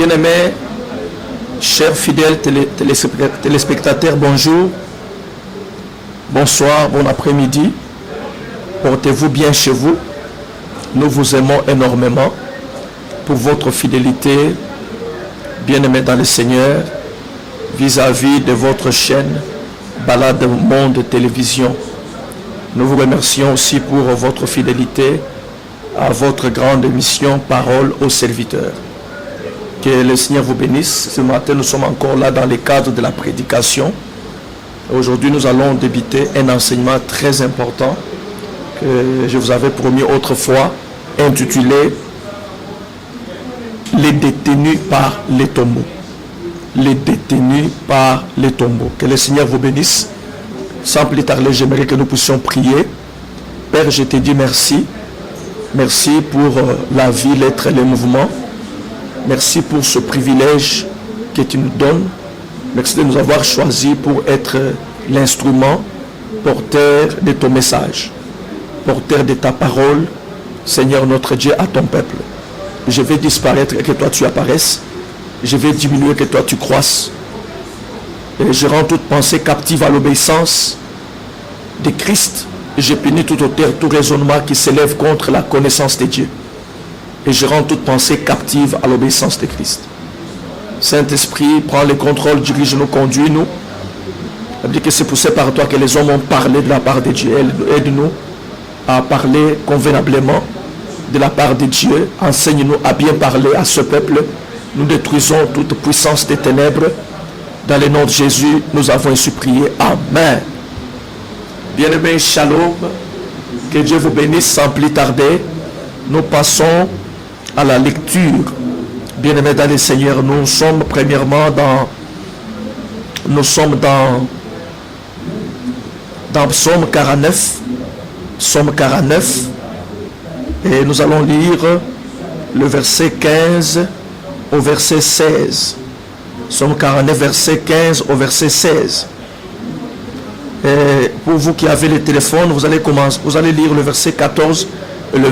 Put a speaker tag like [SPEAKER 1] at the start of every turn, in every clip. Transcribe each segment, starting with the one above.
[SPEAKER 1] Bien-aimés, chers fidèles téléspectateurs, bonjour, bonsoir, bon après-midi. Portez-vous bien chez vous. Nous vous aimons énormément pour votre fidélité, bien-aimés dans le Seigneur, vis-à-vis de votre chaîne Balade Monde Télévision. Nous vous remercions aussi pour votre fidélité à votre grande émission Parole aux serviteurs. Que le Seigneur vous bénisse. Ce matin, nous sommes encore là dans le cadre de la prédication. Aujourd'hui, nous allons débuter un enseignement très important que je vous avais promis autrefois, intitulé « Les détenus par les tombeaux ». Les détenus par les tombeaux. Que le Seigneur vous bénisse. Sans plus tarder, j'aimerais que nous puissions prier. Père, je te dis merci. Merci pour la vie, l'être et le mouvement. Merci pour ce privilège que tu nous donnes. Merci de nous avoir choisis pour être l'instrument porteur de ton message, porteur de ta parole, Seigneur notre Dieu, à ton peuple. Je vais disparaître et que toi tu apparaisses. Je vais diminuer et que toi tu croisses. Et je rends toute pensée captive à l'obéissance de Christ. Et je punis tout auteur, tout raisonnement qui s'élève contre la connaissance de Dieu. Et je rends toute pensée captive à l'obéissance de Christ. Saint-Esprit, prends le contrôle, dirige-nous, conduis-nous. Ça veut dire que c'est poussé par toi que les hommes ont parlé de la part de Dieu. Aide-nous à parler convenablement de la part de Dieu. Enseigne-nous à bien parler à ce peuple. Nous détruisons toute puissance des ténèbres. Dans le nom de Jésus, nous avons ainsi prié. Amen. Bien-aimés, shalom. Que Dieu vous bénisse sans plus tarder. Nous passons à la lecture. Bien-aimés dans le Seigneur, nous sommes premièrement dans Psaume 49. Psaume 49. Et nous allons lire le verset 15 au verset 16. Psaume 49, verset 15 au verset 16. Et pour vous qui avez le téléphone, vous allez lire le verset 14 et le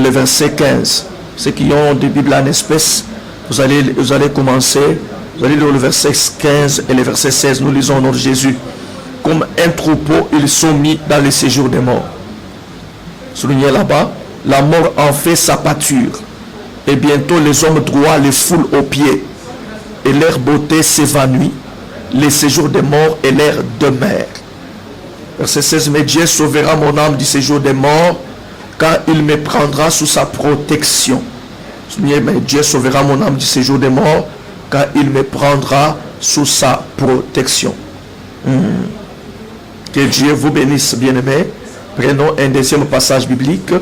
[SPEAKER 1] verset 15. Ceux qui ont des Bibles en espèce, vous allez commencer, vous allez lire le verset 15 et le verset 16. Nous lisons au nom de Jésus. Comme un troupeau, ils sont mis dans le séjour des morts. Soulignez là-bas, la mort en fait sa pâture. Et bientôt les hommes droits les foulent aux pieds. Et leur beauté s'évanouit. Les séjours des morts et l'air demeure. Verset 16. Mais Dieu sauvera mon âme du séjour des morts, car il me prendra sous sa protection. Mais Dieu sauvera mon âme du séjour des morts, car il me prendra sous sa protection. Que Dieu vous bénisse, bien-aimés. Prenons un deuxième passage biblique.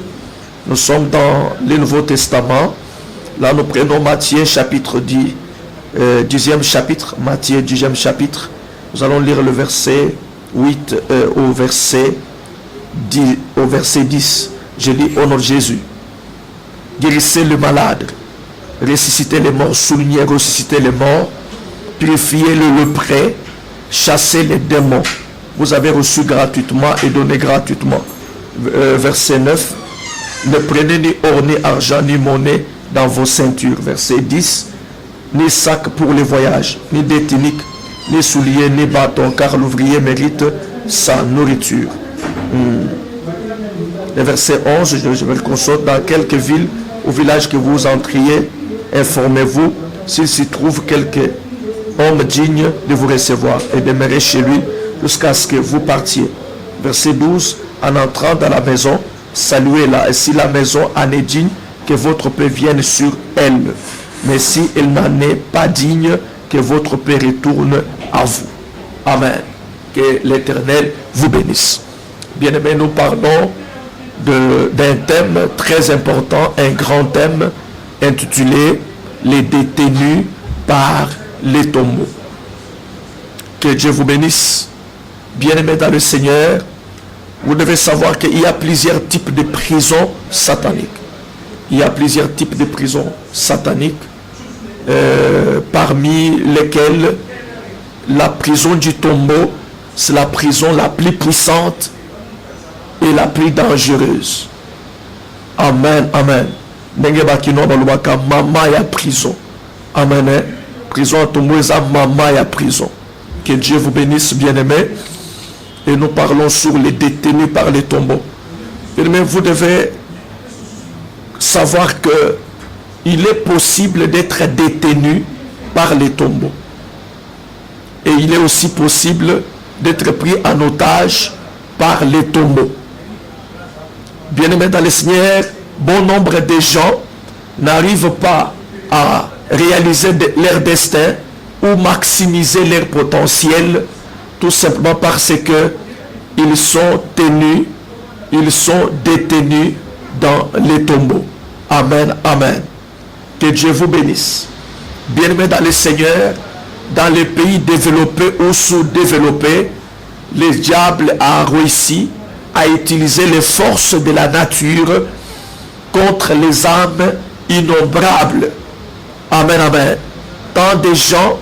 [SPEAKER 1] Nous sommes dans le Nouveau Testament. Là, nous prenons Matthieu chapitre 10. 10e chapitre, Matthieu 10e chapitre. Nous allons lire le verset 8 au verset 10. Je lis au nom de Jésus. Guérissez le malade, ressuscitez les morts, soulignez, ressuscitez les morts, purifiez le lépreux, chassez les démons. Vous avez reçu gratuitement et donné gratuitement. Verset 9. Ne prenez ni or, ni argent, ni monnaie dans vos ceintures. Verset 10. Ni sac pour les voyages, ni détunique, ni souliers, ni bâton, car l'ouvrier mérite sa nourriture. Le verset 11, je vais le consulter. Dans quelques villes ou villages que vous entriez, informez-vous s'il s'y trouve quelque homme digne de vous recevoir et demeurez chez lui jusqu'à ce que vous partiez. Verset 12, en entrant dans la maison, saluez-la, et si la maison en est digne, que votre paix vienne sur elle. Mais si elle n'en est pas digne, que votre paix retourne à vous. Amen. Que l'Éternel vous bénisse. Bien-aimés, nous parlons d'un thème très important, un grand thème intitulé « Les détenus par les tombeaux ». Que Dieu vous bénisse. Bien-aimés dans le Seigneur, vous devez savoir qu'il y a plusieurs types de prisons sataniques. Il y a plusieurs types de prisons sataniques. Parmi lesquels la prison du tombeau, c'est la prison la plus puissante et la plus dangereuse. Amen, amen. Ndenge bakino balobaka mama ya prison. Amen. Prison à tombeau, maman et à prison. Que Dieu vous bénisse, bien-aimés. Et nous parlons sur les détenus par les tombeaux. Bien-aimés, vous devez savoir que il est possible d'être détenu par les tombeaux. Et il est aussi possible d'être pris en otage par les tombeaux. Bien-aimés dans le Seigneur, bon nombre de gens n'arrivent pas à réaliser leur destin ou maximiser leur potentiel, tout simplement parce que ils sont tenus, ils sont détenus dans les tombeaux. Amen, amen. Que Dieu vous bénisse. Bien-aimés dans le Seigneur, dans les pays développés ou sous-développés, le diable a réussi à utiliser les forces de la nature contre les âmes innombrables. Amen, amen. Tant de gens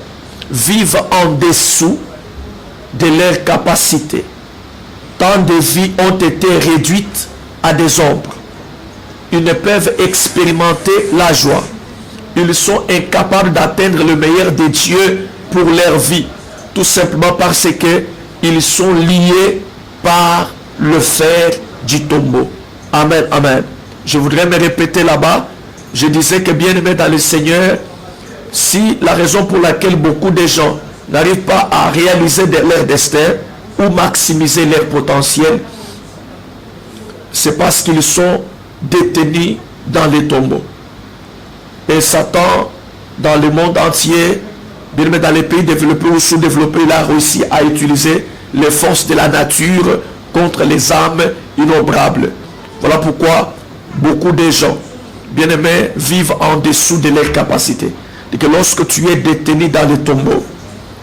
[SPEAKER 1] vivent en dessous de leurs capacités. Tant de vies ont été réduites à des ombres. Ils ne peuvent expérimenter la joie. Ils sont incapables d'atteindre le meilleur de Dieu pour leur vie. Tout simplement parce qu'ils sont liés par le fer du tombeau. Amen, amen. Je voudrais me répéter là-bas. Je disais que bien-aimés dans le Seigneur, si la raison pour laquelle beaucoup de gens n'arrivent pas à réaliser leur destin ou maximiser leur potentiel, c'est parce qu'ils sont détenus dans les tombeaux. Et Satan, dans le monde entier, bien aimé dans les pays développés ou sous-développés, il a réussi à utiliser les forces de la nature contre les âmes innombrables. Voilà pourquoi beaucoup de gens, bien aimés, vivent en dessous de leurs capacités. Et que lorsque tu es détenu dans le tombeau,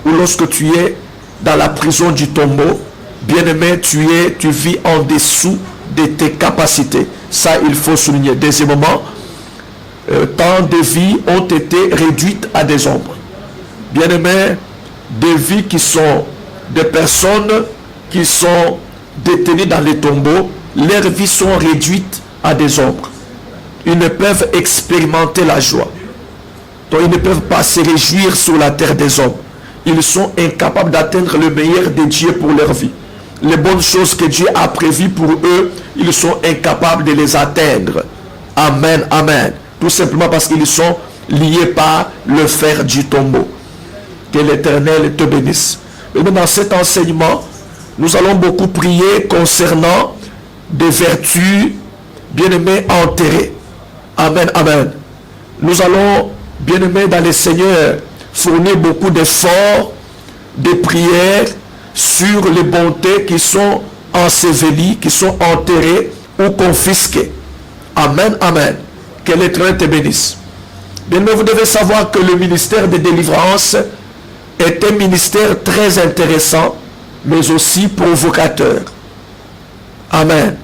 [SPEAKER 1] ou lorsque tu es dans la prison du tombeau, bien aimé, tu vis en dessous de tes capacités. Ça, il faut souligner. Deuxièmement, tant de vies ont été réduites à des ombres. Bien aimé, des vies qui sont des personnes qui sont détenues dans les tombeaux, leurs vies sont réduites à des ombres. Ils ne peuvent expérimenter la joie. Donc ils ne peuvent pas se réjouir sur la terre des hommes. Ils sont incapables d'atteindre le meilleur de Dieu pour leur vie. Les bonnes choses que Dieu a prévues pour eux, ils sont incapables de les atteindre. Amen, amen. Tout simplement parce qu'ils sont liés par le fer du tombeau. Que l'Éternel te bénisse. Et dans cet enseignement, nous allons beaucoup prier concernant des vertus bien-aimées enterrées. Amen, amen. Nous allons, bien-aimés dans le Seigneur, fournir beaucoup d'efforts, de prières sur les bontés qui sont ensevelies, qui sont enterrées ou confisquées. Amen, amen. Que l'Éternel te bénisse. Bien-aimés, vous devez savoir que le ministère de délivrance est un ministère très intéressant, mais aussi provocateur. Amen.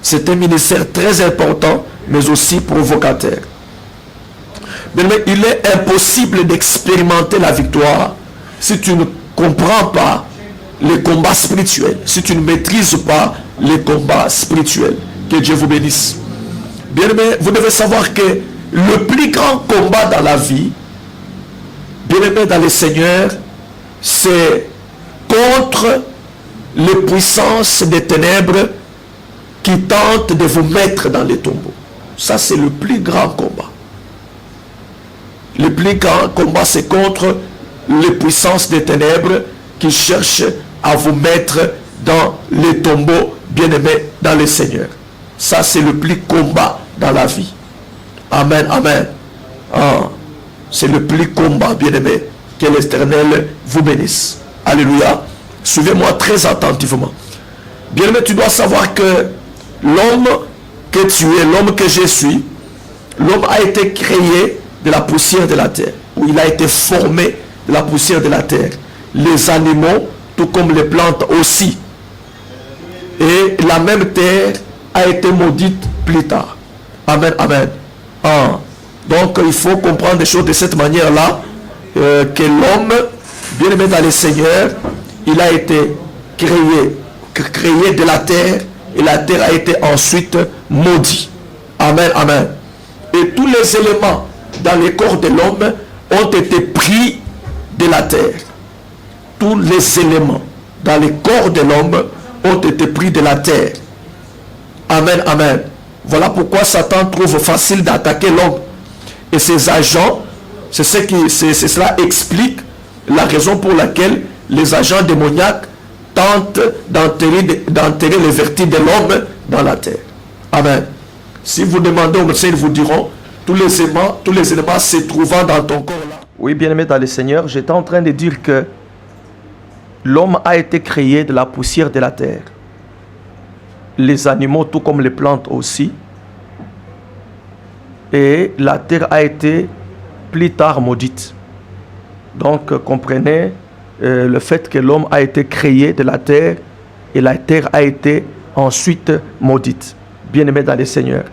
[SPEAKER 1] C'est un ministère très important, mais aussi provocateur. Mais il est impossible d'expérimenter la victoire si tu ne comprends pas les combats spirituels, si tu ne maîtrises pas les combats spirituels. Que Dieu vous bénisse. Bien aimé, vous devez savoir que le plus grand combat dans la vie, bien aimé dans le Seigneur, c'est contre les puissances des ténèbres qui tentent de vous mettre dans les tombeaux. Ça, c'est le plus grand combat. Le plus grand combat, c'est contre les puissances des ténèbres qui cherchent à vous mettre dans les tombeaux, bien-aimés dans le Seigneur. Ça, c'est le plus combat dans la vie. Amen, amen. Ah, c'est le plus combat, bien-aimé. Que l'Éternel vous bénisse. Alléluia. Suivez-moi très attentivement. Bien-aimé, tu dois savoir que l'homme que tu es, l'homme que je suis, l'homme a été créé de la poussière de la terre, où il a été formé de la poussière de la terre. Les animaux, tout comme les plantes aussi. Et la même terre a été maudite plus tard. Amen, amen. Ah. Donc il faut comprendre des choses de cette manière-là, que l'homme, bien aimé dans le Seigneur, il a été créé de la terre, et la terre a été ensuite maudite. Amen, amen. Et tous les éléments dans le corps de l'homme ont été pris de la terre. Tous les éléments dans le corps de l'homme ont été pris de la terre. Amen, amen. Voilà pourquoi Satan trouve facile d'attaquer l'homme. Et ses agents, cela explique la raison pour laquelle les agents démoniaques tentent d'enterrer les vertus de l'homme dans la terre. Amen. Si vous demandez aux médecins, ils vous diront tous les éléments se trouvant dans ton corps là. Oui, bien-aimé dans le Seigneur, j'étais en train de dire que l'homme a été créé de la poussière de la terre. Les animaux, tout comme les plantes aussi. Et la terre a été plus tard maudite. Donc, comprenez le fait que l'homme a été créé de la terre et la terre a été ensuite maudite. Bien-aimé dans le Seigneur.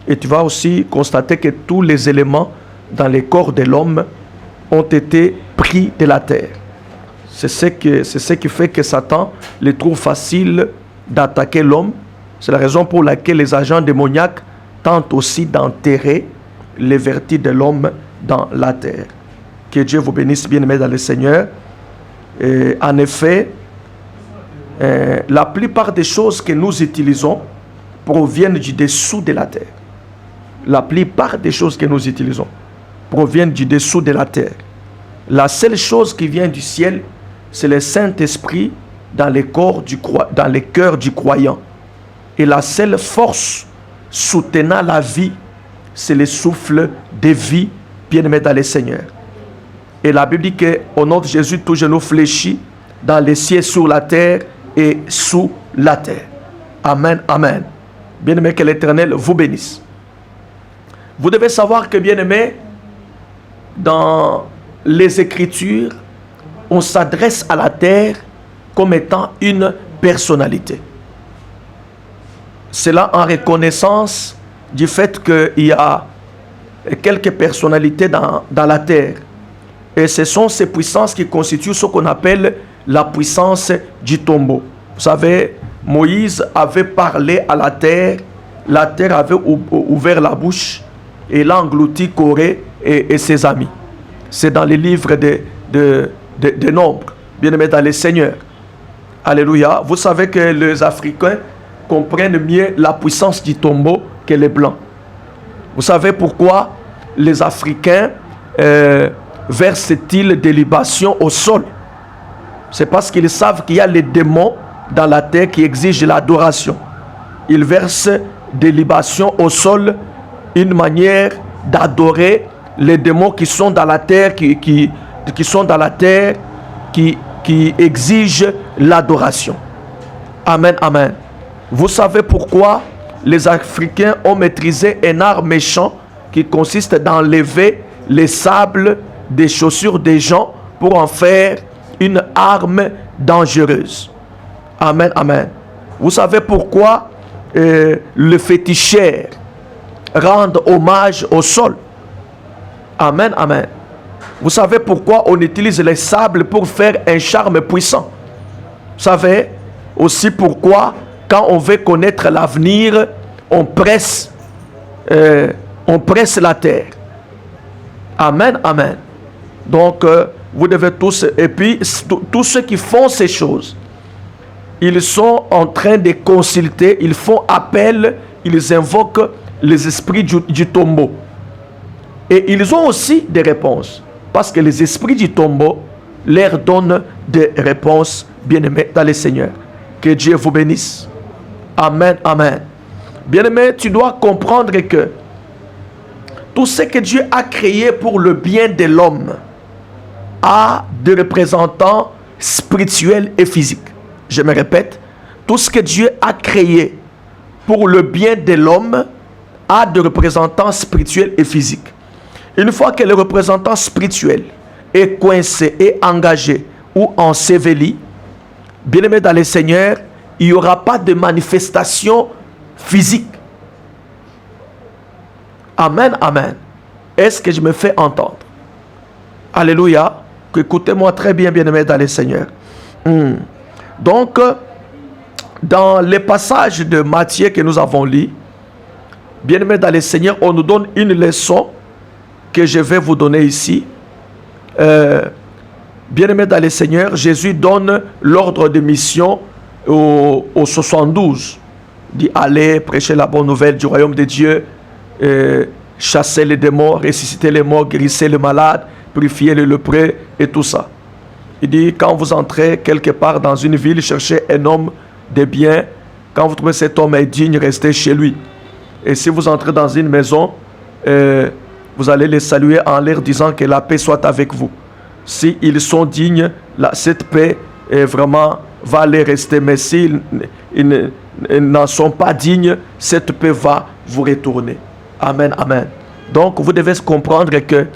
[SPEAKER 1] Et tu vas aussi constater que tous les éléments dans le corps de l'homme ont été pris de la terre. C'est ce qui fait que Satan le trouve facile d'attaquer l'homme. C'est la raison pour laquelle les agents démoniaques tentent aussi d'enterrer les vertus de l'homme dans la terre. Que Dieu vous bénisse, bien-aimés dans le Seigneur. Et en effet, la plupart des choses que nous utilisons proviennent du dessous de la terre. La plupart des choses que nous utilisons proviennent du dessous de la terre. La seule chose qui vient du ciel, c'est le Saint-Esprit dans le cœur du croyant. Et la seule force soutenant la vie, c'est le souffle de vie, bien-aimé dans le Seigneur. Et la Bible dit qu'au nom de Jésus, tout genou fléchit dans les cieux, sur la terre et sous la terre. Amen, amen. Bien-aimé, que l'Éternel vous bénisse. Vous devez savoir que, bien-aimé, dans les Écritures, on s'adresse à la terre comme étant une personnalité. Cela en reconnaissance du fait qu'il y a quelques personnalités dans la terre. Et ce sont ces puissances qui constituent ce qu'on appelle la puissance du tombeau. Vous savez, Moïse avait parlé à la terre avait ouvert la bouche et l'a englouti Corée et ses amis. C'est dans les livres de Nombres, bien-aimés dans les Seigneurs. Alléluia. Vous savez que les Africains comprennent mieux la puissance du tombeau que les Blancs. Vous savez pourquoi les Africains versent-ils des libations au sol? C'est parce qu'ils savent qu'il y a les démons dans la terre qui exigent l'adoration. Ils versent des libations au sol, une manière d'adorer les démons qui sont dans la terre, qui sont dans la terre, qui exigent l'adoration. Amen, amen. Vous savez pourquoi les Africains ont maîtrisé un art méchant qui consiste d'enlever les sables des chaussures des gens pour en faire une arme dangereuse. Amen, amen. Vous savez pourquoi le féticheur rend hommage au sol. Amen, amen. Vous savez pourquoi on utilise les sables pour faire un charme puissant. Vous savez aussi pourquoi quand on veut connaître l'avenir, on presse la terre. Amen, amen. Donc, vous devez tous... Et puis, tous ceux qui font ces choses, ils sont en train de consulter, ils font appel, ils invoquent les esprits du tombeau. Et ils ont aussi des réponses. Parce que les esprits du tombeau leur donnent des réponses, bien-aimés dans le Seigneur. Que Dieu vous bénisse. Amen, amen. Bien-aimé, tu dois comprendre que tout ce que Dieu a créé pour le bien de l'homme a des représentants spirituels et physiques. Je me répète, tout ce que Dieu a créé pour le bien de l'homme a des représentants spirituels et physiques. Une fois que le représentant spirituel est coincé, est engagé ou enseveli, bien-aimé dans le Seigneur, il n'y aura pas de manifestation physique. Amen, amen. Est-ce que je me fais entendre? Alléluia. Écoutez-moi très bien, bien-aimé dans le Seigneur. Donc, dans les passages de Matthieu que nous avons lus, bien-aimé dans le Seigneur, on nous donne une leçon que je vais vous donner ici. bien-aimés dans le Seigneur, Jésus donne l'ordre de mission aux 72. Il dit, allez prêcher la bonne nouvelle du royaume de Dieu, chasser les démons, ressusciter les morts, guérissez les malades, purifier les lépreux et tout ça. Il dit, quand vous entrez quelque part dans une ville, cherchez un homme de bien. Quand vous trouvez cet homme est digne, restez chez lui. Et si vous entrez dans une maison, vous allez les saluer en leur disant que la paix soit avec vous. S'ils sont dignes, cette paix vraiment va les rester. Mais s'ils n'en sont pas dignes, cette paix va vous retourner. Amen, amen. Donc vous devez comprendre que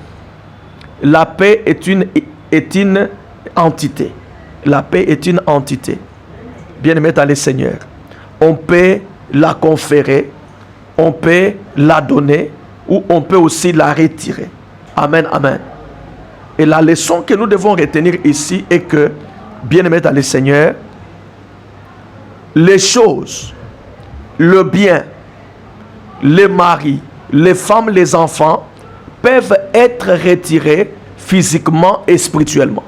[SPEAKER 1] la paix est une entité. La paix est une entité. Bien-aimés dans le Seigneur, on peut la conférer, on peut la donner, ou on peut aussi la retirer. Amen, amen. Et la leçon que nous devons retenir ici est que, bien-aimés dans le Seigneur, les choses, le bien, les maris, les femmes, les enfants peuvent être retirés physiquement et spirituellement.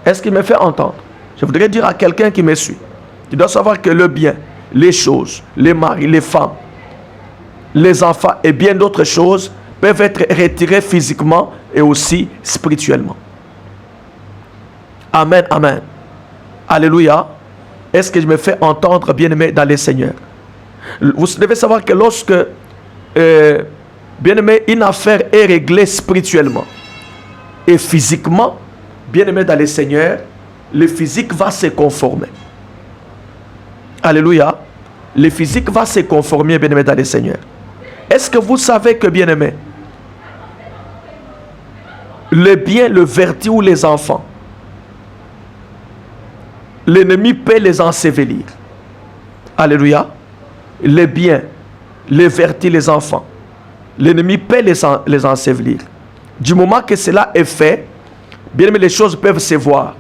[SPEAKER 1] Est-ce qu'il me fait entendre? Je voudrais dire à quelqu'un qui me suit, tu dois savoir que le bien, les choses, les maris, les femmes, les enfants et bien d'autres choses peuvent être retirés physiquement et aussi spirituellement. Amen, amen. Alléluia. Est-ce que je me fais entendre, bien-aimé dans les Seigneurs? Vous devez savoir que lorsque, bien-aimé, une affaire est réglée spirituellement et physiquement, bien-aimé dans les Seigneurs, le physique va se conformer. Alléluia. Le physique va se conformer, bien-aimé dans les Seigneurs. Est-ce que vous savez que, bien-aimé, le bien, le vertu ou les enfants, l'ennemi peut les ensevelir. Alléluia. Les biens, les vertus, les enfants, l'ennemi peut les ensevelir. Du moment que cela est fait, bien aimé, les choses peuvent se voir.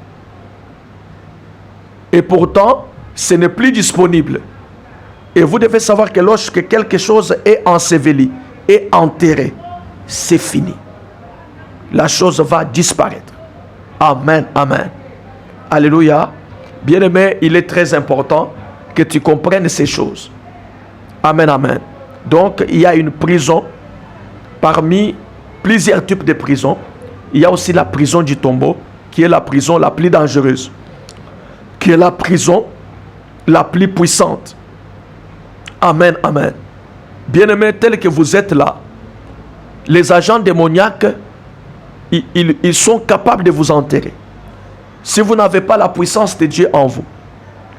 [SPEAKER 1] Et pourtant, ce n'est plus disponible. Et vous devez savoir que lorsque quelque chose est enseveli et enterré, c'est fini. La chose va disparaître. Amen, amen. Alléluia. Bien-aimé, il est très important que tu comprennes ces choses. Amen, amen. Donc, il y a une prison parmi plusieurs types de prisons. Il y a aussi la prison du tombeau, qui est la prison la plus dangereuse, qui est la prison la plus puissante. Amen, amen. Bien-aimés, tel que vous êtes là, les agents démoniaques, ils sont capables de vous enterrer. Si vous n'avez pas la puissance de Dieu en vous,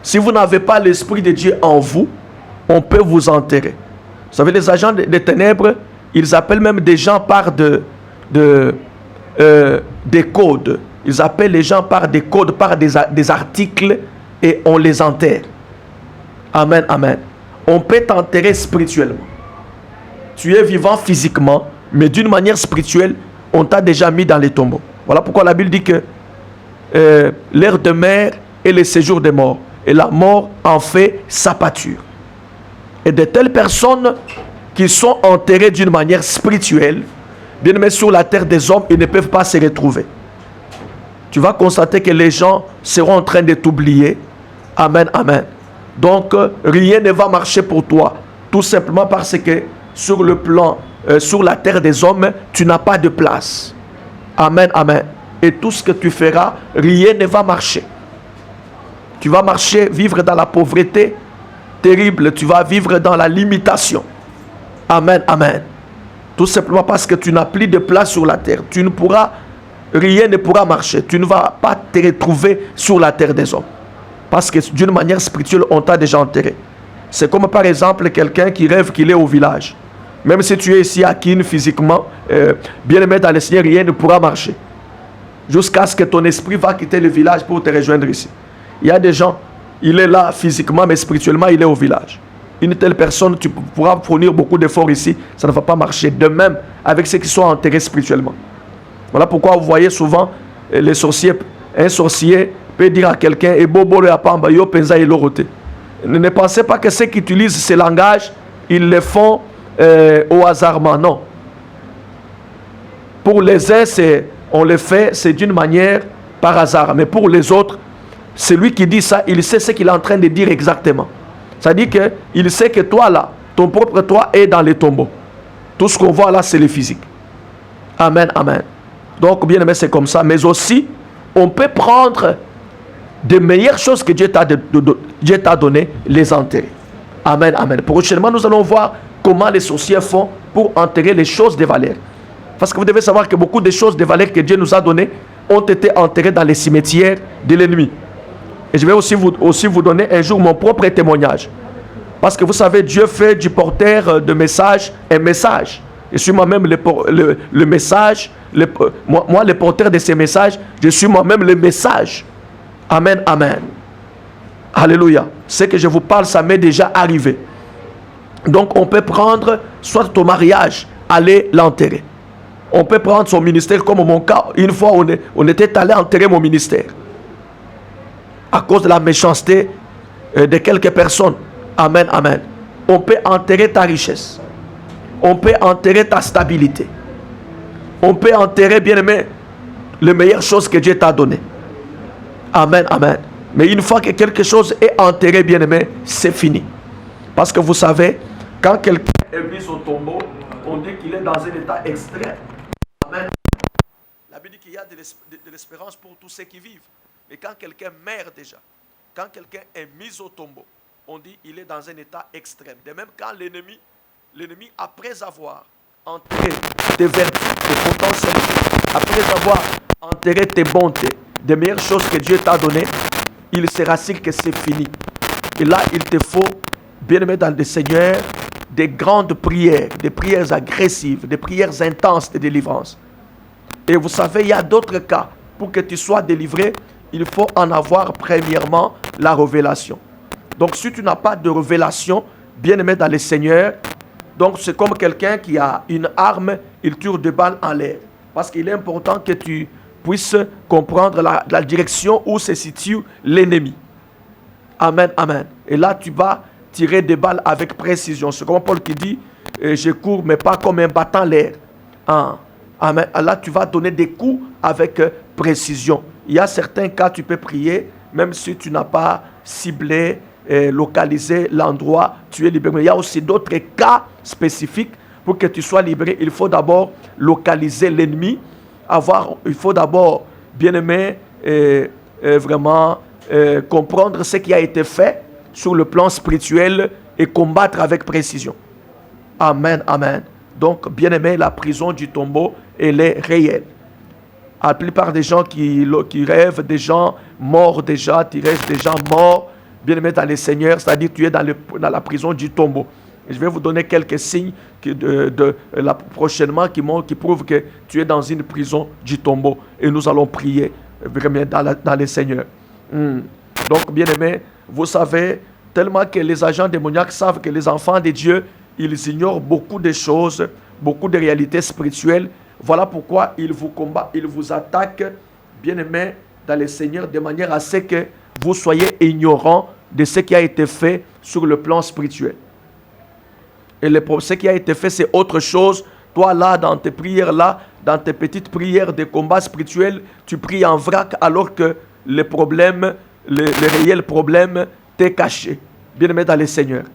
[SPEAKER 1] si vous n'avez pas l'Esprit de Dieu en vous, on peut vous enterrer. Vous savez, les agents des ténèbres, ils appellent même des gens par des codes. Ils appellent les gens par des codes, par des articles, et on les enterre. Amen, amen. On peut t'enterrer spirituellement. Tu es vivant physiquement, mais d'une manière spirituelle, on t'a déjà mis dans les tombeaux. Voilà pourquoi la Bible dit que l'air de mer est le séjour des morts, et la mort en fait sa pâture. Et de telles personnes qui sont enterrées d'une manière spirituelle, bien aimés, sur la terre des hommes, ils ne peuvent pas se retrouver. Tu vas constater que les gens seront en train de t'oublier. Amen, amen. Donc, rien ne va marcher pour toi. Tout simplement parce que sur le plan, sur la terre des hommes, tu n'as pas de place. Amen, amen. Et tout ce que tu feras, rien ne va marcher. Tu vas marcher, vivre dans la pauvreté terrible. Tu vas vivre dans la limitation. Amen, amen. Tout simplement parce que tu n'as plus de place sur la terre. Rien ne pourra marcher. Tu ne vas pas te retrouver sur la terre des hommes. Parce que d'une manière spirituelle, on t'a déjà enterré. C'est comme par exemple quelqu'un qui rêve qu'il est au village. Même si tu es ici à Kin physiquement, bien aimé dans le Seigneur, rien ne pourra marcher. Jusqu'à ce que ton esprit va quitter le village pour te rejoindre ici. Il y a des gens, il est là physiquement, mais spirituellement, il est au village. Une telle personne, tu pourras fournir beaucoup d'efforts ici, ça ne va pas marcher. De même avec ceux qui sont enterrés spirituellement. Voilà pourquoi vous voyez souvent les sorciers, un sorcier peut dire à quelqu'un, et bobo le apamba yo penza ilorote. Ne pensez pas que ceux qui utilisent ce langage, ils le font au hasardement, non. Pour les uns, c'est on le fait, c'est d'une manière par hasard. Mais pour les autres, celui qui dit ça, il sait ce qu'il est en train de dire exactement. C'est-à-dire qu'il sait que toi là, ton propre toi est dans les tombeaux. Tout ce qu'on voit là, c'est le physique. Amen, amen. Donc, bien aimé, c'est comme ça. Mais aussi, on peut prendre des meilleures choses que Dieu t'a données, les enterrer. Amen, amen. Prochainement, nous allons voir comment les sorciers font pour enterrer les choses de valeur. Parce que vous devez savoir que beaucoup de choses de valeur que Dieu nous a données ont été enterrées dans les cimetières de l'ennemi. Et je vais aussi vous donner un jour mon propre témoignage. Parce que vous savez, Dieu fait du porteur de message un message. Je suis moi-même le message. Moi, le porteur de ces messages, je suis moi-même le message. Amen, amen. Alléluia. Ce que je vous parle, ça m'est déjà arrivé. Donc, on peut prendre soit ton mariage, aller l'enterrer. On peut prendre son ministère, comme mon cas. Une fois, on était allé enterrer mon ministère. À cause de la méchanceté de quelques personnes. Amen, amen. On peut enterrer ta richesse. On peut enterrer ta stabilité. On peut enterrer, bien aimé, les meilleures choses que Dieu t'a données. Amen, amen. Mais une fois que quelque chose est enterré, bien aimé, c'est fini. Parce que vous savez, quand quelqu'un est mis au tombeau, on dit qu'il est dans un état extrême. Amen. La Bible dit qu'il y a de l'espérance pour tous ceux qui vivent. Mais quand quelqu'un meurt déjà, quand quelqu'un est mis au tombeau, on dit qu'il est dans un état extrême. De même, quand l'ennemi, après avoir enterré tes vertus, tes potentialités, après avoir enterré tes bontés, des meilleures choses que Dieu t'a données, il sera sûr que c'est fini. Et là, il te faut, bien aimé dans le Seigneur, des grandes prières, des prières agressives, des prières intenses de délivrance. Et vous savez, il y a d'autres cas. Pour que tu sois délivré, il faut en avoir premièrement la révélation. Donc, si tu n'as pas de révélation, bien aimé dans le Seigneur, donc c'est comme quelqu'un qui a une arme, il tire des balles en l'air. Parce qu'il est important que tu puisses comprendre la direction où se situe l'ennemi. Amen, amen. Et là, tu vas tirer des balles avec précision. C'est comme Paul qui dit, je cours, mais pas comme un battant l'air. Amen. Là, tu vas donner des coups avec précision. Il y a certains cas, tu peux prier, même si tu n'as pas ciblé, localisé l'endroit, tu es libéré. Mais il y a aussi d'autres cas spécifiques. Pour que tu sois libéré, il faut d'abord localiser l'ennemi. Il faut d'abord, bien aimé, vraiment comprendre ce qui a été fait sur le plan spirituel et combattre avec précision. Amen, amen. Donc, bien aimé, la prison du tombeau, elle est réelle. La plupart des gens qui rêvent des gens morts déjà, tu restes des gens morts, bien aimé dans les Seigneurs, c'est-à-dire que tu es dans la prison du tombeau. Et je vais vous donner quelques signes prochainement qui prouvent que tu es dans une prison du tombeau. Et nous allons prier vraiment dans les Seigneurs. Donc, bien aimé, vous savez, tellement que les agents démoniaques savent que les enfants de Dieu, ils ignorent beaucoup de choses, beaucoup de réalités spirituelles. Voilà pourquoi ils vous combattent, ils vous attaquent, bien aimé, dans les Seigneurs, de manière à ce que vous soyez ignorants de ce qui a été fait sur le plan spirituel. Et ce qui a été fait, c'est autre chose. Toi, là, dans tes prières, là, dans tes petites prières de combat spirituel, tu pries en vrac alors que le réel problème t'est caché. Bien aimé dans les Seigneurs.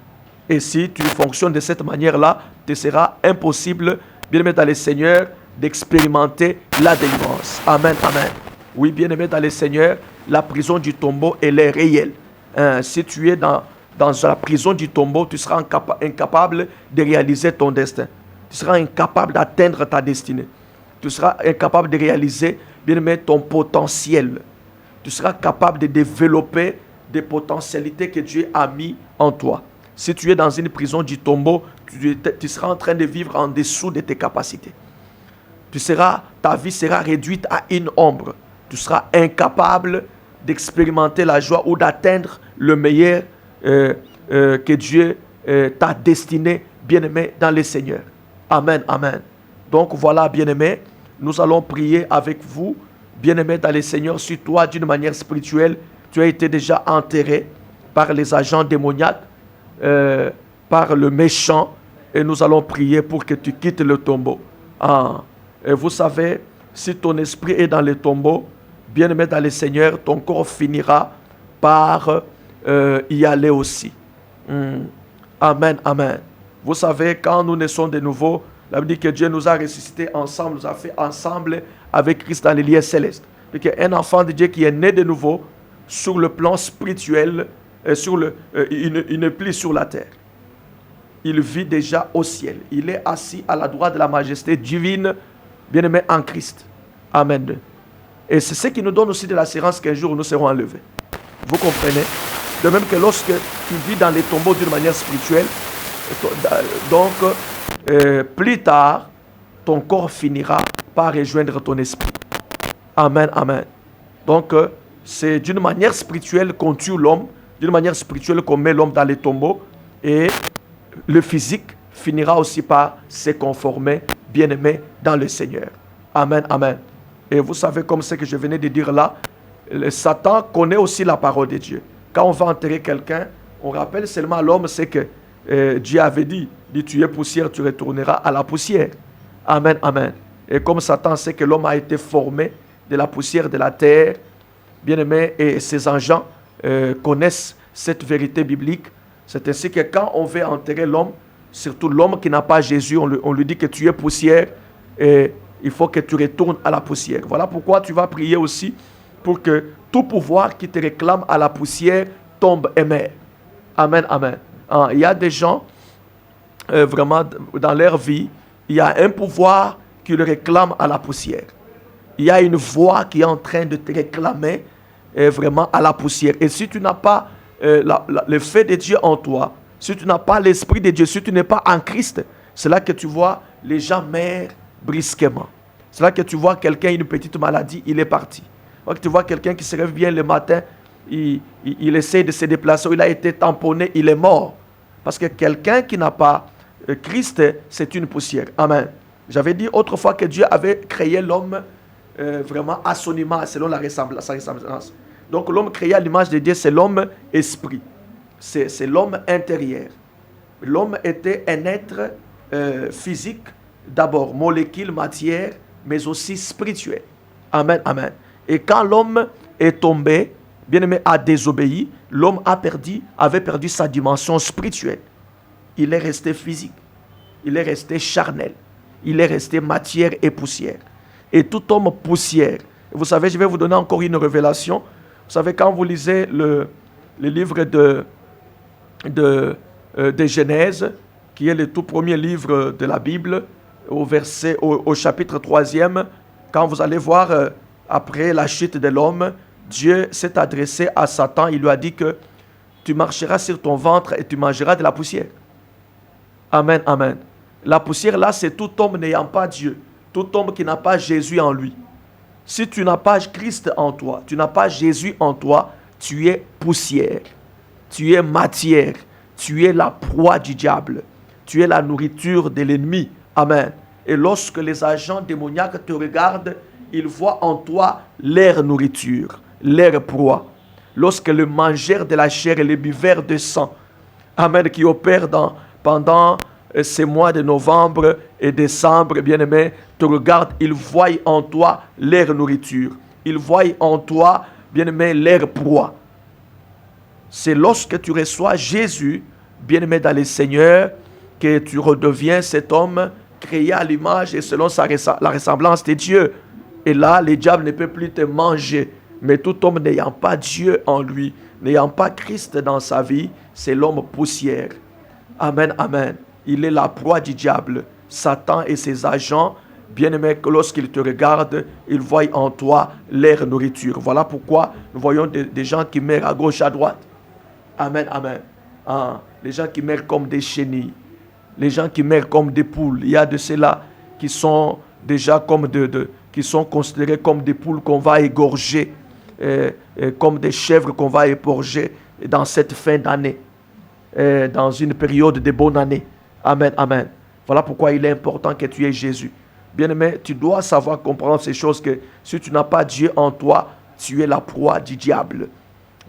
[SPEAKER 1] Et si tu fonctionnes de cette manière-là, te sera impossible, bien aimé dans les Seigneurs, d'expérimenter la délivrance. Amen, amen. Oui, bien aimé dans les Seigneurs, la prison du tombeau, elle est réelle. Si tu es dans la prison du tombeau, tu seras incapable de réaliser ton destin. Tu seras incapable d'atteindre ta destinée. Tu seras incapable de réaliser, bien aimé, ton potentiel. Tu seras capable de développer des potentialités que Dieu a mis en toi. Si tu es dans une prison du tombeau, tu seras en train de vivre en dessous de tes capacités. Ta vie sera réduite à une ombre. Tu seras incapable d'expérimenter la joie ou d'atteindre le meilleur que Dieu t'a destiné, bien-aimé, dans le Seigneur. Amen, amen. Donc voilà, bien-aimé, nous allons prier avec vous, bien-aimé, dans le Seigneur. Si toi, d'une manière spirituelle, tu as été déjà enterré par les agents démoniaques, par le méchant, et nous allons prier pour que tu quittes le tombeau. Et vous savez, si ton esprit est dans les tombeaux, bien-aimé dans le Seigneur, ton corps finira par y aller aussi. Amen, amen. Vous savez, quand nous naissons de nouveau, la Bible dit que Dieu nous a ressuscités ensemble, nous a fait ensemble avec Christ dans les lieux célestes. Et qu'un enfant de Dieu qui est né de nouveau, sur le plan spirituel, il ne plie sur la terre. Il vit déjà au ciel. Il est assis à la droite de la majesté divine, bien-aimé en Christ. Amen. Et c'est ce qui nous donne aussi de l'assurance qu'un jour nous serons enlevés. Vous comprenez? De même que lorsque tu vis dans les tombeaux d'une manière spirituelle, donc plus tard, ton corps finira par rejoindre ton esprit. Amen, amen. Donc, c'est d'une manière spirituelle qu'on tue l'homme, d'une manière spirituelle qu'on met l'homme dans les tombeaux, et le physique finira aussi par se conformer, bien-aimé, dans le Seigneur. Amen, amen. Et vous savez, comme ce que je venais de dire là, le Satan connaît aussi la parole de Dieu. Quand on va enterrer quelqu'un, on rappelle seulement à l'homme ce que Dieu avait dit. Dit, tu es poussière, tu retourneras à la poussière. Amen, amen. Et comme Satan sait que l'homme a été formé de la poussière de la terre, bien-aimé, et ses agents connaissent cette vérité biblique. C'est ainsi que quand on veut enterrer l'homme, surtout l'homme qui n'a pas Jésus, on lui dit que tu es poussière et il faut que tu retournes à la poussière. Voilà pourquoi tu vas prier aussi pour que tout pouvoir qui te réclame à la poussière tombe et meurt. Amen, amen. Il y a des gens, vraiment, dans leur vie, il y a un pouvoir qui le réclame à la poussière. Il y a une voix qui est en train de te réclamer vraiment à la poussière. Et si tu n'as pas le fait de Dieu en toi, si tu n'as pas l'Esprit de Dieu, si tu n'es pas en Christ, c'est là que tu vois les gens meurent brusquement. C'est là que tu vois quelqu'un, une petite maladie, il est parti. C'est là que tu vois quelqu'un qui se lève bien le matin, il essaie de se déplacer, il a été tamponné, il est mort. Parce que quelqu'un qui n'a pas Christ, c'est une poussière. Amen. J'avais dit autrefois que Dieu avait créé l'homme vraiment à son image, selon sa ressemblance. Donc l'homme créé à l'image de Dieu, c'est l'homme esprit. C'est l'homme intérieur. L'homme était un être physique, d'abord molécule, matière, mais aussi spirituel. Amen, amen. Et quand l'homme est tombé, bien-aimé, a désobéi, l'homme avait perdu sa dimension spirituelle. Il est resté physique, il est resté charnel, il est resté matière et poussière. Et tout homme poussière. Vous savez, je vais vous donner encore une révélation. Vous savez, quand vous lisez le livre de Genèse, qui est le tout premier livre de la Bible, au chapitre 3e, quand vous allez voir, après la chute de l'homme, Dieu s'est adressé à Satan, il lui a dit que tu marcheras sur ton ventre et tu mangeras de la poussière. Amen, amen. La poussière là, c'est tout homme n'ayant pas Dieu, tout homme qui n'a pas Jésus en lui. Si tu n'as pas Christ en toi, tu n'as pas Jésus en toi, tu es poussière, tu es matière, tu es la proie du diable, tu es la nourriture de l'ennemi. Amen. Et lorsque les agents démoniaques te regardent, ils voient en toi leur nourriture, leur proie. Lorsque le mangeur de la chair et le buveur de sang, amen, qui opère pendant ces mois de novembre et décembre, bien-aimé, te regardent, ils voient en toi leur nourriture. Ils voient en toi, bien-aimé, leur proie. C'est lorsque tu reçois Jésus, bien-aimé dans le Seigneur, que tu redeviens cet homme créé à l'image et selon la ressemblance de Dieu. Et là, le diable ne peut plus te manger. Mais tout homme n'ayant pas Dieu en lui, n'ayant pas Christ dans sa vie, c'est l'homme poussière. Amen, amen. Il est la proie du diable. Satan et ses agents, bien-aimés, lorsqu'ils te regardent, ils voient en toi leur nourriture. Voilà pourquoi nous voyons des gens qui meurent à gauche, à droite. Amen, amen. Les gens qui meurent comme des chenilles. Les gens qui meurent comme des poules. Il y a de ceux-là qui sont déjà comme qui sont considérés comme des poules qu'on va égorger, comme des chèvres qu'on va égorger dans cette fin d'année, dans une période de bonne année. Amen, amen. Voilà pourquoi il est important que tu aies Jésus. Bien-aimé, tu dois savoir comprendre ces choses, que si tu n'as pas Dieu en toi, tu es la proie du diable.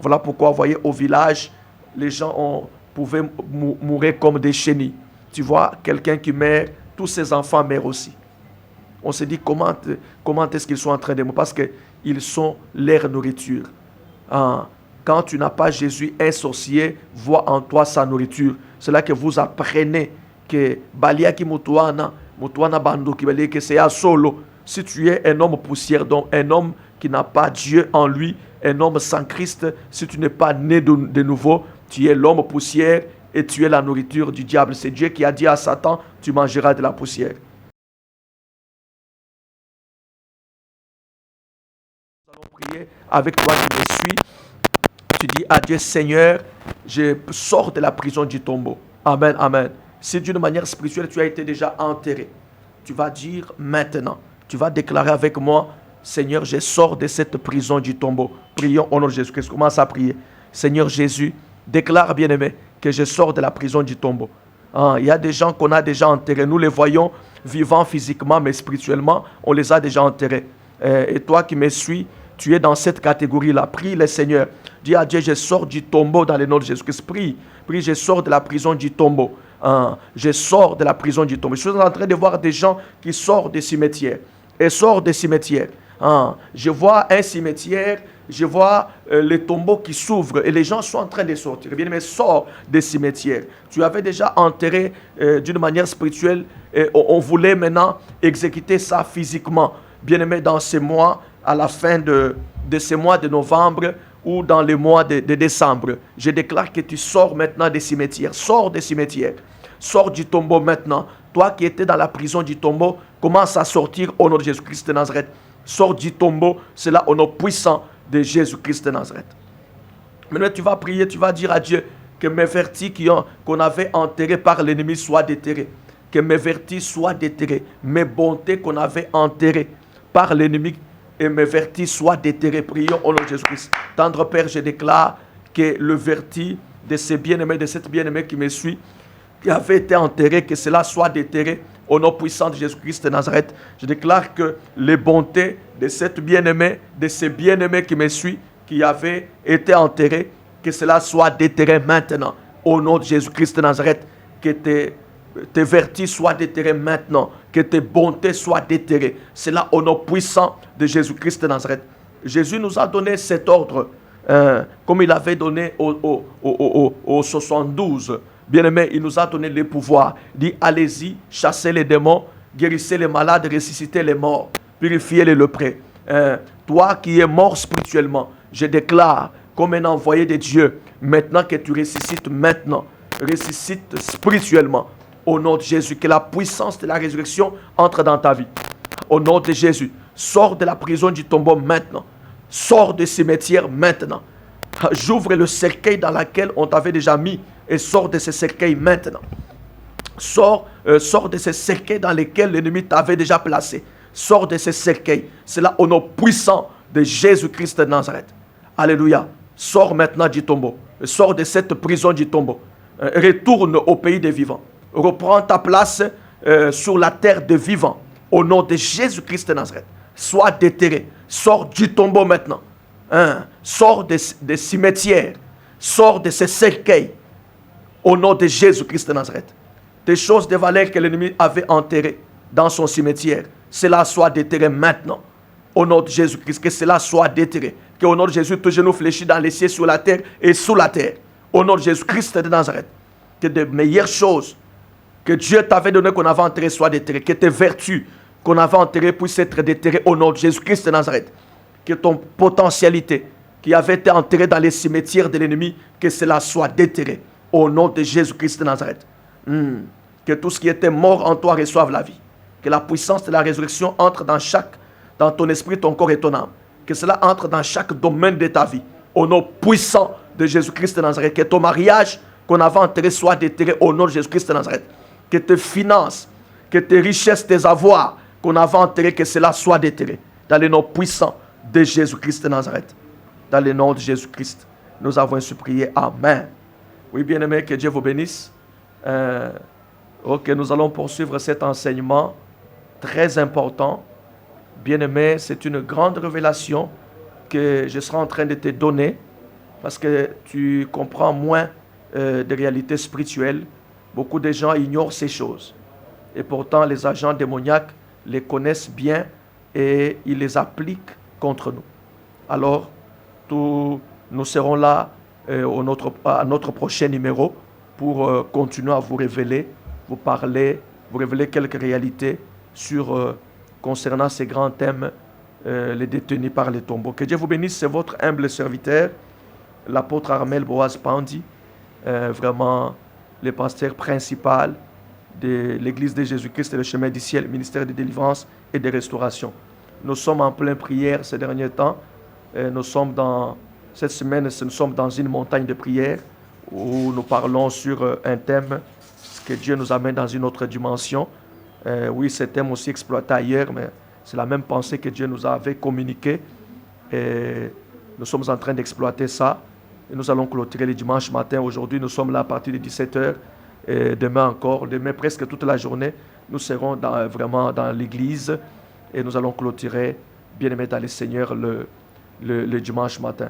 [SPEAKER 1] Voilà pourquoi, vous voyez, au village, les gens pouvaient mourir comme des chenilles. Tu vois, quelqu'un qui meurt, tous ses enfants meurent aussi. On se dit comment est-ce qu'ils sont en train de mourir? Parce qu'ils sont leur nourriture. Hein? Quand tu n'as pas Jésus, un sorcier voit en toi sa nourriture. C'est là que vous apprenez que Baliaki Mutuana Bando que c'est à solo. Si tu es un homme poussière, donc un homme qui n'a pas Dieu en lui, un homme sans Christ, si tu n'es pas né de nouveau, tu es l'homme poussière et tu es la nourriture du diable. C'est Dieu qui a dit à Satan, tu mangeras de la poussière. Nous allons prier avec toi qui me suis. Tu dis à Dieu, Seigneur, je sors de la prison du tombeau. Amen, amen. Si d'une manière spirituelle, tu as été déjà enterré, tu vas dire maintenant, tu vas déclarer avec moi, Seigneur, je sors de cette prison du tombeau. Prions au nom de Jésus-Christ. Commence à prier. Seigneur Jésus, déclare, bien-aimé, que je sors de la prison du tombeau. Il y a des gens qu'on a déjà enterrés. Nous les voyons vivants physiquement, mais spirituellement, on les a déjà enterrés. Et toi qui me suis, tu es dans cette catégorie-là. Prie le Seigneur. Dis à Dieu, je sors du tombeau dans le nom de Jésus-Christ. Prie, je sors de la prison du tombeau. Je sors de la prison du tombeau. Je suis en train de voir des gens qui sortent des cimetières. Et sortent des cimetières. Je vois un cimetière, je vois les tombeaux qui s'ouvrent et les gens sont en train de sortir. Bien aimé, sors des cimetières. Tu avais déjà enterré d'une manière spirituelle et on voulait maintenant exécuter ça physiquement. Bien aimé, dans ces mois, à la fin de ces mois de novembre ou dans les mois de décembre, je déclare que tu sors maintenant des cimetières. Sors des cimetières. Sors du tombeau maintenant. Toi qui étais dans la prison du tombeau, commence à sortir au nom de Jésus-Christ de Nazareth. Sors du tombeau, c'est là au nom puissant de Jésus-Christ de Nazareth. Maintenant, tu vas prier, tu vas dire à Dieu que mes vertus qu'on avait enterrés par l'ennemi soient déterrés. Que mes vertus soient déterrées. Mes bontés qu'on avait enterrées par l'ennemi et mes vertus soient déterrées. Prions au nom de Jésus-Christ. Tendre Père, je déclare que le vertu de ces bien-aimés, de cette bien-aimée qui me suit, qui avait été enterré, que cela soit déterré au nom puissant de Jésus-Christ de Nazareth. Je déclare que les bontés de cette bien-aimée, de ces bien-aimés qui me suivent, qui avaient été enterrés, que cela soit déterré maintenant au nom de Jésus-Christ de Nazareth. Que tes vertus soient déterrées maintenant, que tes bontés soient déterrées. C'est là au nom puissant de Jésus-Christ de Nazareth. Jésus nous a donné cet ordre, comme il avait donné aux 72. Bien-aimé, il nous a donné le pouvoir. Il dit, allez-y, chassez les démons, guérissez les malades, ressuscitez les morts, purifiez les lépreux. Toi qui es mort spirituellement, je déclare comme un envoyé de Dieu, maintenant que tu ressuscites maintenant, ressuscite spirituellement. Au nom de Jésus, que la puissance de la résurrection entre dans ta vie. Au nom de Jésus, sors de la prison du tombeau maintenant. Sors du cimetière maintenant. J'ouvre le cercueil dans lequel on t'avait déjà mis et sors de ce cercueil maintenant. Sors de ce cercueil dans lequel l'ennemi t'avait déjà placé. Sors de ce cercueil. C'est là au nom puissant de Jésus-Christ de Nazareth. Alléluia. Sors maintenant du tombeau. Sors de cette prison du tombeau. Retourne au pays des vivants. Reprends ta place sur la terre des vivants. Au nom de Jésus-Christ de Nazareth. Sois déterré. Sors du tombeau maintenant. Sors des cimetières. Sors de ces cercueils. Au nom de Jésus-Christ de Nazareth. Des choses de valeur que l'ennemi avait enterrées dans son cimetière. Cela soit déterré maintenant. Au nom de Jésus-Christ. Que cela soit déterré. Que au nom de Jésus, tous genoux fléchis dans les cieux, sur la terre et sous la terre. Au nom de Jésus-Christ de Nazareth. Que de meilleures choses que Dieu t'avait donné, qu'on avait enterrées, soient déterrées. Que tes vertus qu'on avait enterrées puissent être déterrées au nom de Jésus-Christ de Nazareth. Que ton potentialité qui avait été enterrée dans les cimetières de l'ennemi, que cela soit déterré au nom de Jésus-Christ de Nazareth. Que tout ce qui était mort en toi reçoive la vie. Que la puissance de la résurrection entre dans ton esprit, ton corps et ton âme. Que cela entre dans chaque domaine de ta vie. Au nom puissant de Jésus-Christ de Nazareth. Que ton mariage qu'on avait enterré soit déterré au nom de Jésus-Christ de Nazareth. Que tes finances, que tes richesses, tes avoirs qu'on avait enterrés, que cela soit déterré. Dans le nom puissant de Jésus-Christ de Nazareth. Dans le nom de Jésus-Christ, nous avons ainsi prié. Amen. Oui, bien-aimés, que Dieu vous bénisse. Ok, nous allons poursuivre cet enseignement très important. Bien-aimé, c'est une grande révélation que je serai en train de te donner parce que tu comprends moins de réalités spirituelles. Beaucoup de gens ignorent ces choses. Et pourtant, les agents démoniaques les connaissent bien et ils les appliquent contre nous. Alors, nous serons là à notre prochain numéro pour continuer à vous révéler, vous parler, vous révéler quelques réalités concernant ces grands thèmes, les détenus par les tombeaux. Que Dieu vous bénisse, c'est votre humble serviteur, l'apôtre Armel Boaz Pandi, vraiment le pasteur principal de l'Église de Jésus-Christ et le chemin du ciel, ministère de délivrance et de restauration. Nous sommes en pleine prière ces derniers temps. Cette semaine, nous sommes dans une montagne de prière où nous parlons sur un thème que Dieu nous amène dans une autre dimension. Oui, ce thème aussi exploité ailleurs, mais c'est la même pensée que Dieu nous avait communiquée. Et nous sommes en train d'exploiter ça. Et nous allons clôturer le dimanche matin. Aujourd'hui, nous sommes là à partir de 17h. Et demain presque toute la journée, nous serons vraiment dans l'église. Et nous allons clôturer, bien-aimés dans le Seigneur, le dimanche matin.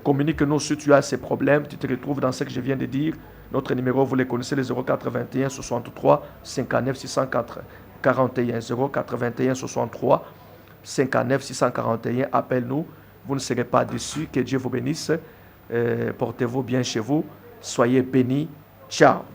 [SPEAKER 1] Communique-nous si tu as ces problèmes, tu te retrouves dans ce que je viens de dire. Notre numéro, vous les connaissez, le 081 63 59 641. 081 63 59 641. Appelle-nous, vous ne serez pas déçus. Que Dieu vous bénisse. Portez-vous bien chez vous. Soyez bénis. Ciao.